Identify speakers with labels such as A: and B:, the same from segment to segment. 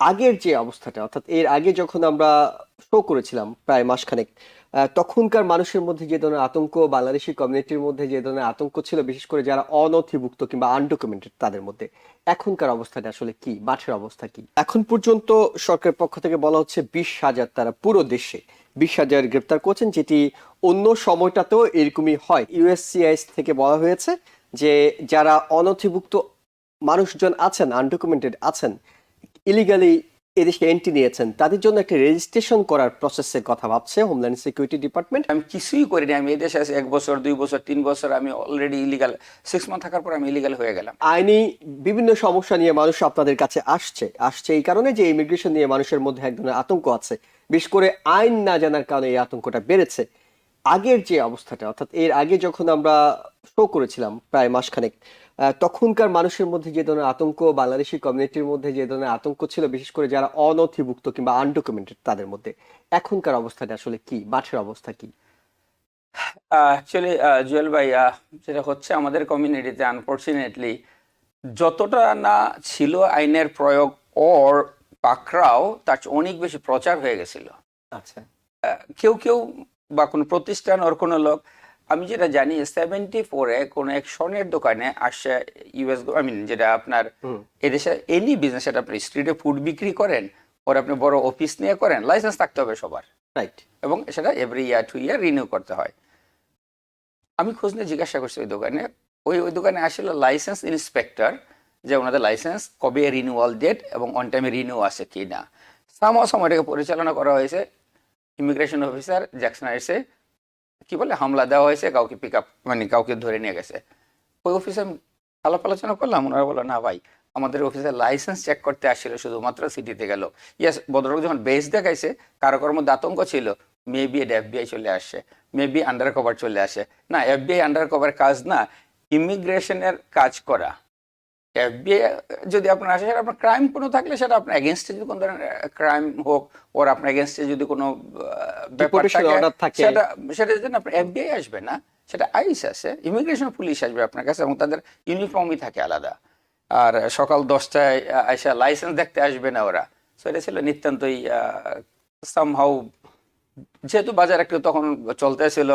A: আগের যে অবস্থাটা, অর্থাৎ এর আগে যখন আমরা শো করেছিলাম প্রায় মাসখানেক, তখনকার মানুষের মধ্যে যে ধরনের আতঙ্ক, বাংলাদেশি কমিউনিটির মধ্যে যে ধরনের আতঙ্ক ছিল, বিশেষ করে যারা অনথিভুক্ত কিংবা আনডকুমেন্টেড তাদের মধ্যে, এখনকার অবস্থাটা আসলে কি? মাঠের অবস্থা কি? এখন পর্যন্ত সরকারের পক্ষ থেকে বলা হচ্ছে 20,000 তারা পুরো দেশে 20,000 গ্রেপ্তার করছেন, যেটি অন্য সময়টাতেও এরকমই হয়। ইউএসসিআইএস থেকে বলা হয়েছে যে যারা অনথিভুক্ত মানুষজন আছেন, আনডকুমেন্টেড আছেন, ইলিগালি এদেশে এন্ট্রি নিয়েছেন, তাদের জন্য একটা রেজিস্ট্রেশন করার প্রসেসের কথা ভাবছে হোমল্যান্ড সিকিউরিটি ডিপার্টমেন্ট।
B: আমি কিছুই করিনি। আমি এই দেশে আছি 1 বছর, 2 বছর, 3 বছর। আমি অলরেডি ইলিগাল। 6 মান্থ থাকার পর আমি ইলিগাল হয়ে গেলাম।
A: আইনি বিভিন্ন সমস্যা নিয়ে মানুষ আপনাদের কাছে আসছে আসছে এই কারণে যে ইমিগ্রেশন নিয়ে মানুষের মধ্যে এক ধরনের আতঙ্ক আছে, বিশেষ করে আইন না জানার কারণে এই আতঙ্কটা বেড়েছে। আগের যে অবস্থাটা, অর্থাৎ এর আগে যখন আমরা শো করেছিলাম প্রায় মাসখানেক, তখনকার মানুষের মধ্যে যে ধরনের আতঙ্ক, বাংলাদেশি কমিউনিটির মধ্যে যে ধরনের আতঙ্ক ছিল, বিশেষ করে যারা অনথিভুক্ত কিংবা আনডকুমেন্টেড তাদের মধ্যে, এখনকার অবস্থাটা আসলে কি? মাঠের অবস্থা কি?
B: অ্যাকচুয়ালি জুয়েল ভাই, যেটা হচ্ছে আমাদের কমিউনিটিতে আনফরচুনেটলি যতটা না ছিল আইনের প্রয়োগ ওর পাকড়াও, তার চেয়ে অনেক বেশি প্রচার হয়ে গেছিল।
A: আচ্ছা।
B: কেউ কেউ বা কোনো প্রতিষ্ঠান ওর কোনো লোক, আমি যেটা জানি 74-এ কোনো এক স্বর্ণের দোকানে আসছে ইউএস, আই মিন যেটা আপনার
A: হুম।
B: এদেশে এনি বিজনেস, সেটা আপনি স্ট্রিটে ফুড বিক্রি করেন, ওর আপনি বড় অফিস নিয়ে করেন, লাইসেন্স থাকতে হবে সবার।
A: রাইট।
B: এবং সেটা এভরি ইয়ার 2 ইয়ার রিনিউ করতে হয়। আমি খোঁজ নিয়ে জিজ্ঞাসা করছি ওই দোকানে, ওই দোকানে আসলে লাইসেন্স ইন্সপেক্টর, যে ওনাদের লাইসেন্স কবে রিনিউয়াল ডেট এবং অন টাইমে রিনিউ আছে কি না। সময়টাকে পরিচালনা করা হয়েছে। ইমিগ্রেশন অফিসার জ্যাকসন এসে কি বলে হামলা দেওয়া হয়েছে, কাউকে পিক আপ, মানে কাউকে ধরে নিয়ে গেছে। ওই অফিসে আলাপ আলোচনা করলাম, ওনারা বললো না ভাই, আমাদের অফিসের লাইসেন্স চেক করতে আসছিল, শুধুমাত্র সিটিতে গেল। ইয়াস, ভদ্রলোক যখন বেস দেখাইছে, কারো কারোর মধ্যে আতঙ্ক ছিল, মেবি এটা এফবিআই চলে আসছে, মেবি আন্ডার কভার চলে আসে। না, এফবিআই আন্ডার কভার কাজ না, ইমিগ্রেশনের কাজ করা। এফবিআই যদি আপনার আসে, সেটা আপনার ক্রাইম কোনো থাকলে, সেটা আপনার এগেনস্টে যদি কোনো ধরনের ক্রাইম হোক, ওর আপনার এগেনস্টে যদি কোনো ব্যাপার
A: ডিপোর্টেশন
B: থাকে,
A: অর্ডার থাকে।
B: সেটা সেটার জন্য আপনার এফবিআই আসবে না, সেটা আইস আসে, ইমিগ্রেশন পুলিশ আসবে আপনার কাছে, এবং তাদের ইউনিফর্মই থাকে আলাদা। আর সকাল 10টায় আইসা লাইসেন্স দেখতে আসবে না ওরা। সো এটা ছিল নিতান্তই সামহাউ, যেহেতু বাজার একটু তখন চলতেছিল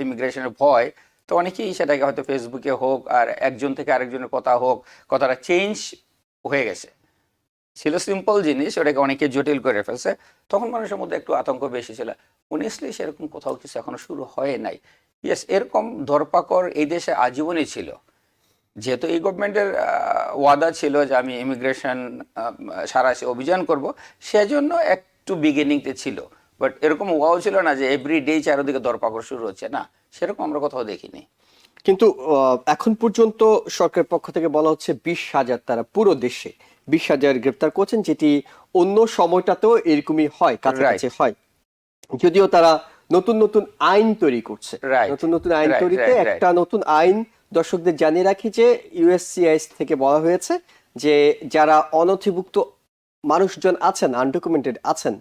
B: ইমিগ্রেশনের ভয়, তো অনেকেই সেটাকে হয়তো ফেসবুকে হোক আর একজন থেকে আরেকজনের কথা হোক, কথাটা চেঞ্জ হয়ে গেছে। ছিল সিম্পল জিনিস, ওটাকে অনেকে জটিল করে ফেলছে। তখন মানুষের মধ্যে একটু আতঙ্ক বেশি ছিল। অনেস্টলি সেরকম কোথাও কিছু এখনো শুরু হয় নাই। ইয়েস, এরকম ধরপাকড় এই দেশে আজীবনই ছিল। যেহেতু এই গভর্নমেন্টের ওয়াদা ছিল যে আমি ইমিগ্রেশন সারা দেশে অভিযান করব, সেজন্য একটু বিগিনিংতে ছিল। বাট এরকম ওয়াও ছিল না যে এভরিডে চারিদিকে দরপাকড় শুরু হচ্ছে, না, সেরকম আমরা কোথাও দেখিনি।
A: কিন্তু এখন পর্যন্ত সরকারের পক্ষ থেকে বলা হচ্ছে 20,000 তারা পুরো দেশে 20,000 গ্রেপ্তার করছেন, যেটি অন্য সময়টাতেও এরকমই হয়, কাছাকাছি
B: রাইট,
A: হয়। যদিও তারা নতুন নতুন আইন তৈরি করছে।
B: রাইট,
A: নতুন নতুন আইন
B: রাইট,
A: তৈরিতে
B: রাইট, রাইট।
A: একটা নতুন আইন দর্শকদের জানিয়ে রাখি যে ইউএসসিআইএস থেকে বলা হয়েছে যে যারা অনথিভুক্ত মানুষজন আছেন, আনডকুমেন্টেড আছেন,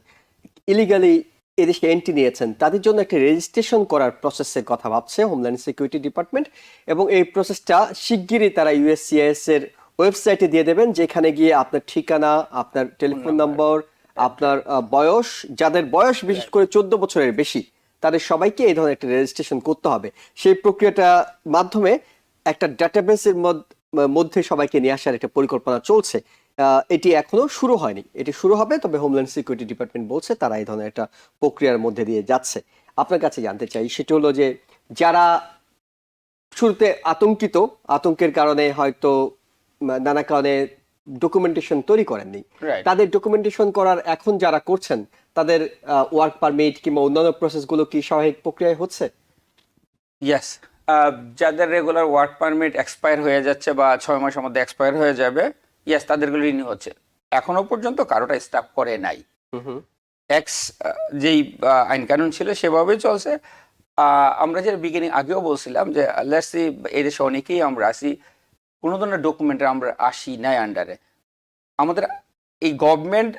A: ইলিগালি এদেশে এন্ট্রি নিয়েছেন, তাদের জন্য একটা রেজিস্ট্রেশন করার প্রসেসের কথা ভাবছে হোমল্যান্ড সিকিউরিটি ডিপার্টমেন্ট। এবং এই প্রসেসটা শিগগিরই তারা ইউএসসিআইএস এর ওয়েবসাইটে দিয়ে দেবেন, যেখানে গিয়ে আপনার ঠিকানা, আপনার টেলিফোন নম্বর, আপনার বয়স, যাদের বয়স বিশেষ করে 14 বছরের বেশি, তাদের সবাইকে এই ধরনের একটা রেজিস্ট্রেশন করতে হবে। সেই প্রক্রিয়াটা মাধ্যমে একটা ডাটাবেসের মধ্যে সবাইকে নিয়ে আসার একটা পরিকল্পনা চলছে। এটি এখনো শুরু হয়নি, এটি শুরু হবে, তবে হোমল্যান্ড সিকিউরিটি ডিপার্টমেন্ট বলছে তারা এই ধরনের একটা প্রক্রিয়ার মধ্যে দিয়ে যাচ্ছে। আপনার কাছে জানতে চাই সেটা হলো যে যারা শুরুতে আতঙ্কিত, আতঙ্কের কারণে হয়তো নানা কারণে ডকুমেন্টেশন তৈরি করেননি,
B: রাইট।
A: তাদের ডকুমেন্টেশন করার এখন যারা করছেন, তাদের ওয়ার্ক পারমিট কিংবা অন্যান্য প্রসেসগুলো কি স্বাভাবিক প্রক্রিয়ায় হচ্ছে?
B: ইয়েস, যাদের রেগুলার ওয়ার্ক পারমিট এক্সপায়ার হয়ে যাচ্ছে বা 6 মাসের মধ্যে এক্সপায়ার হয়ে যাবে, ইয়েস, তাদেরগুলো রিনিউ হচ্ছে। এখনো পর্যন্ত কারোটা স্টাফ করে নাই।
A: হুম হুম।
B: এক্স যেই আইন কানুন ছিল সেভাবেই চলছে। আমরা যেটা বিগিনিং আগেও বলছিলাম যে লেটস সি, এই দেশে অনেকেই আমরা আসি, কোনো ধরনের ডকুমেন্টে আমরা আসি নাই আন্ডারে। আমাদের এই গভর্নমেন্ট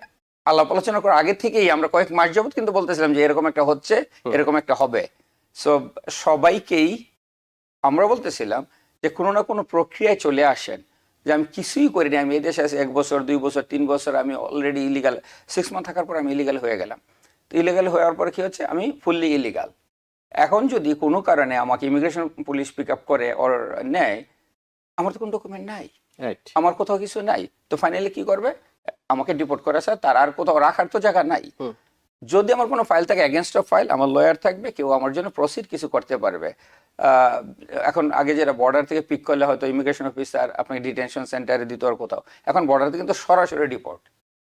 B: আলাপ আলোচনা করার আগে থেকেই আমরা কয়েক মাস যাবত কিন্তু বলতেছিলাম যে এরকম একটা হচ্ছে, এরকম একটা হবে। সো সবাইকেই আমরা বলতেছিলাম যে কোনো না কোনো প্রক্রিয়ায় চলে আসেন। যে আমি কিছুই করিনি, আমি এই দেশে আছি 1 বছর 2 বছর 3 বছর, আমি অলরেডি ইলিগাল, 6 মান্থ থাকার পর আমি ইলিগাল হয়ে গেলাম। তো ইলিগাল হওয়ার পর কি হচ্ছে, আমি ফুললি ইলিগাল। এখন যদি কোনো কারণে আমাকে ইমিগ্রেশন পুলিশ পিক আপ করে ওর নেয়, আমার তো কোনো ডকুমেন্ট নাই,
A: রাইট।
B: আমার কোথাও কিছু নাই, তো ফাইনালি কি করবে, আমাকে ডিপোর্ট করে, স্যার তার আর কোথাও রাখার তো জায়গা নাই। যদি আমার কোনো ফাইল থাকে এগেনস্ট অফ ফাইল, আমার লয়ার থাকবে, কেউ আমার জন্য প্রসিড কিছু করতে পারবে। এখন আগে যেটা বর্ডার থেকে পিক করলে হয়তো ইমিগ্রেশন অফিসার আপনাকে ডিটেনশন সেন্টারে দিত আর কোথাও, এখন বর্ডার থেকে কিন্তু সরাসরি ডিপোর্ট।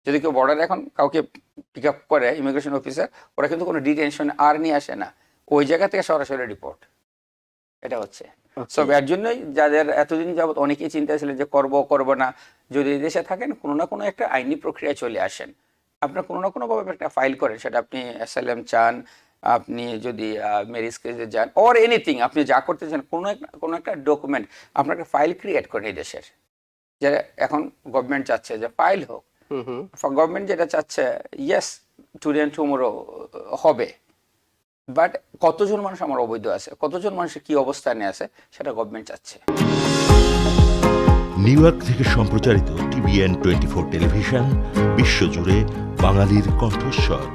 B: যদি কেউ বর্ডারে এখন কাউকে পিক আপ করে ইমিগ্রেশন অফিসার, ওরা কিন্তু কোনো ডিটেনশন আর নিয়ে আসে না, ওই জায়গা থেকে সরাসরি ডিপোর্ট। এটা হচ্ছে সব। এর জন্যই যাদের এতদিন যাবত অনেকেই চিন্তা ছিলেন যে করবো না, যদি এই দেশে থাকেন কোনো না কোনো একটা আইনি প্রক্রিয়ায় চলে আসেন, আপনার কোনো না কোনোভাবে একটা ফাইল করেন, সেটা আপনি অ্যাসাইলাম চান, আপনি যদি ম্যারেজ কেসে যান অর এনিথিং, আপনি যা করতে চান, কোনো একটা ডকুমেন্ট, আপনার একটা ফাইল ক্রিয়েট করেন এই দেশের। যে এখন গভর্নমেন্ট চাচ্ছে যে ফাইল হোক, গভর্নমেন্ট যেটা চাচ্ছে ইয়েস টুডে এন্ড টুমোরো হবে, বাট কতজন মানুষ আমার অবৈধ আছে, কতজন মানুষের কি অবস্থানে আছে, সেটা গভর্নমেন্ট চাচ্ছে।
C: নিউ ইয়র্ক থেকে সম্প্রচারিত TVN 24 টেলিভিশন বিশ্বজুড়ে বাঙালির কণ্ঠস্বর।